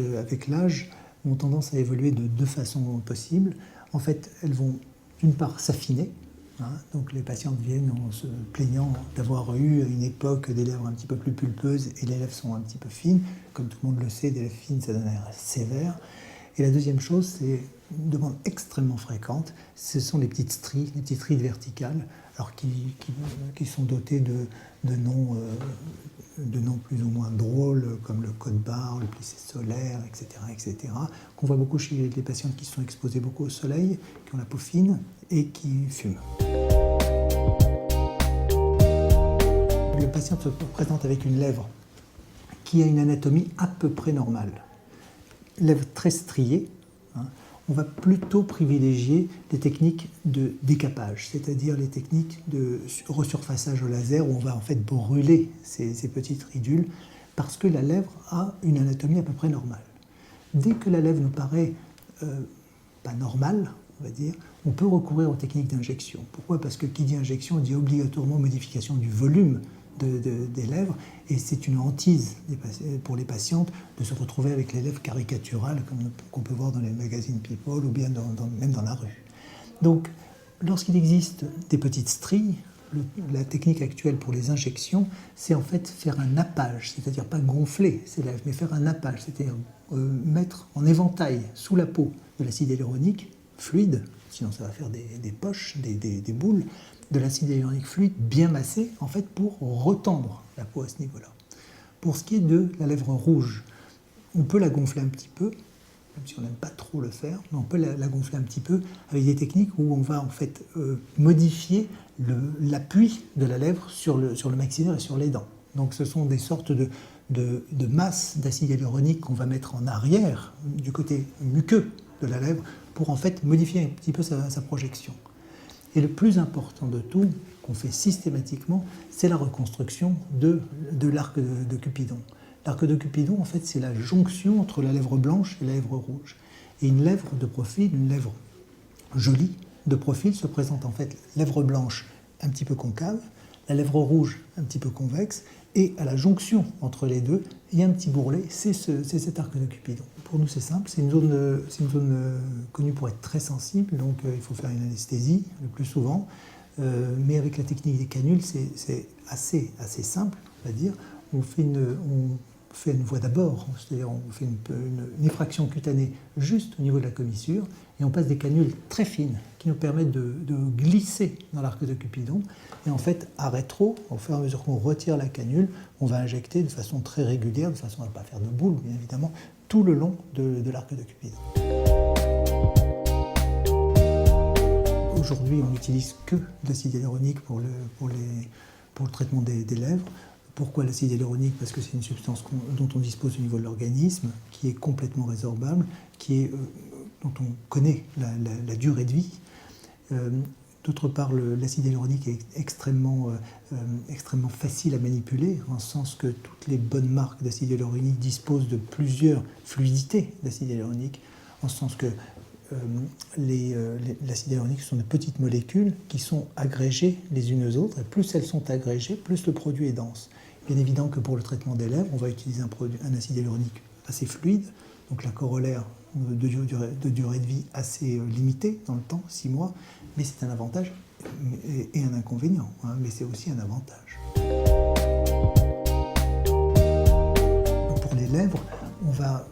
avec l'âge, ont tendance à évoluer de deux façons possibles. En fait, elles vont d'une part s'affiner. Donc les patientes viennent en se plaignant d'avoir eu à une époque des lèvres un petit peu plus pulpeuses et les lèvres sont un petit peu fines. Comme tout le monde le sait, des lèvres fines, ça donne un air sévère. Et la deuxième chose, c'est une demande extrêmement fréquente, ce sont les petites rides verticales, alors qui sont dotées de noms plus ou moins drôles, comme le code-barre, le plissé solaire, etc., qu'on voit beaucoup chez les patientes qui sont exposées beaucoup au soleil, qui ont la peau fine et qui fument. Le patient se présente avec une lèvre qui a une anatomie à peu près normale. Lèvres très striées, on va plutôt privilégier des techniques de décapage, c'est-à-dire les techniques de resurfaçage au laser où on va en fait brûler ces petites ridules parce que la lèvre a une anatomie à peu près normale. Dès que la lèvre nous paraît pas normale, on va dire, on peut recourir aux techniques d'injection. Pourquoi? Parce que qui dit injection dit obligatoirement modification du volume des lèvres, et c'est une hantise pour les patientes de se retrouver avec les lèvres caricaturales qu'on peut voir dans les magazines People ou bien même dans la rue. Donc, lorsqu'il existe des petites stries, la technique actuelle pour les injections, c'est en fait faire un nappage, c'est-à-dire pas gonfler ces lèvres, mais faire un nappage, c'est-à-dire mettre en éventail sous la peau de l'acide hyaluronique fluide, sinon ça va faire des poches, des boules, de l'acide hyaluronique fluide bien massé, en fait, pour retendre la peau à ce niveau-là. Pour ce qui est de la lèvre rouge, on peut la gonfler un petit peu, même si on n'aime pas trop le faire, mais on peut la gonfler un petit peu avec des techniques où on va en fait modifier l'appui de la lèvre sur le maxillaire et sur les dents. Donc ce sont des sortes de masses d'acide hyaluronique qu'on va mettre en arrière, du côté muqueux de la lèvre, pour en fait modifier un petit peu sa projection. Et le plus important de tout, qu'on fait systématiquement, c'est la reconstruction de l'arc de Cupidon. L'arc de Cupidon, en fait, c'est la jonction entre la lèvre blanche et la lèvre rouge. Et une lèvre de profil, une lèvre jolie de profil, se présente en fait lèvre blanche un petit peu concave, la lèvre rouge un petit peu convexe, et à la jonction entre les deux, il y a un petit bourrelet, c'est cet arc de Cupidon. Pour nous, c'est simple, c'est une zone connue pour être très sensible, donc il faut faire une anesthésie le plus souvent. Mais avec la technique des canules, c'est assez simple, on va dire. On fait une voie d'abord, c'est-à-dire on fait une effraction cutanée juste au niveau de la commissure, et on passe des canules très fines qui nous permettent de glisser dans l'arc de Cupidon. Et en fait, à rétro, au fur et à mesure qu'on retire la canule, on va injecter de façon très régulière, de façon à ne pas faire de boule, bien évidemment, tout le long de l'arc de Cupidon. Aujourd'hui, on n'utilise que de l'acide hyaluronique pour le traitement des lèvres. Pourquoi l'acide hyaluronique? Parce que c'est une substance dont on dispose au niveau de l'organisme, qui est complètement résorbable, dont on connaît la durée de vie. D'autre part, l'acide hyaluronique est extrêmement facile à manipuler, en ce sens que toutes les bonnes marques d'acide hyaluronique disposent de plusieurs fluidités d'acide hyaluronique, en ce sens que l'acide hyaluronique sont de petites molécules qui sont agrégées les unes aux autres, et plus elles sont agrégées, plus le produit est dense. Bien évident que pour le traitement des lèvres, on va utiliser un acide hyaluronique assez fluide, donc la corollaire de durée de vie assez limitée dans le temps, 6 mois, mais c'est un avantage et un inconvénient, mais c'est aussi un avantage. Pour les lèvres, on va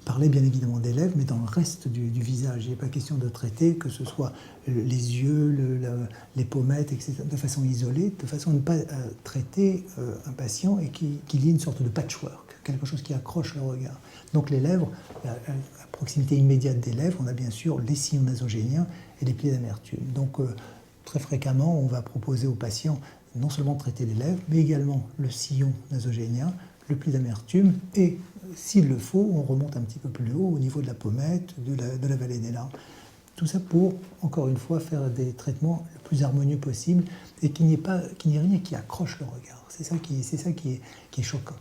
parler bien évidemment des lèvres, mais dans le reste du visage. Il n'est pas question de traiter, que ce soit les yeux, les pommettes, etc., de façon isolée, de façon à ne pas traiter un patient et qu'il y ait une sorte de patchwork, quelque chose qui accroche le regard. Donc les lèvres, à proximité immédiate des lèvres, on a bien sûr les sillons nasogéniens et les plis d'amertume. Donc très fréquemment, on va proposer aux patients non seulement de traiter les lèvres, mais également le sillon nasogénien, le pli d'amertume, et s'il le faut, on remonte un petit peu plus haut au niveau de la pommette, de la vallée des larmes. Tout ça pour, encore une fois, faire des traitements le plus harmonieux possible et qu'il n'y ait rien qui accroche le regard. C'est ça qui est choquant.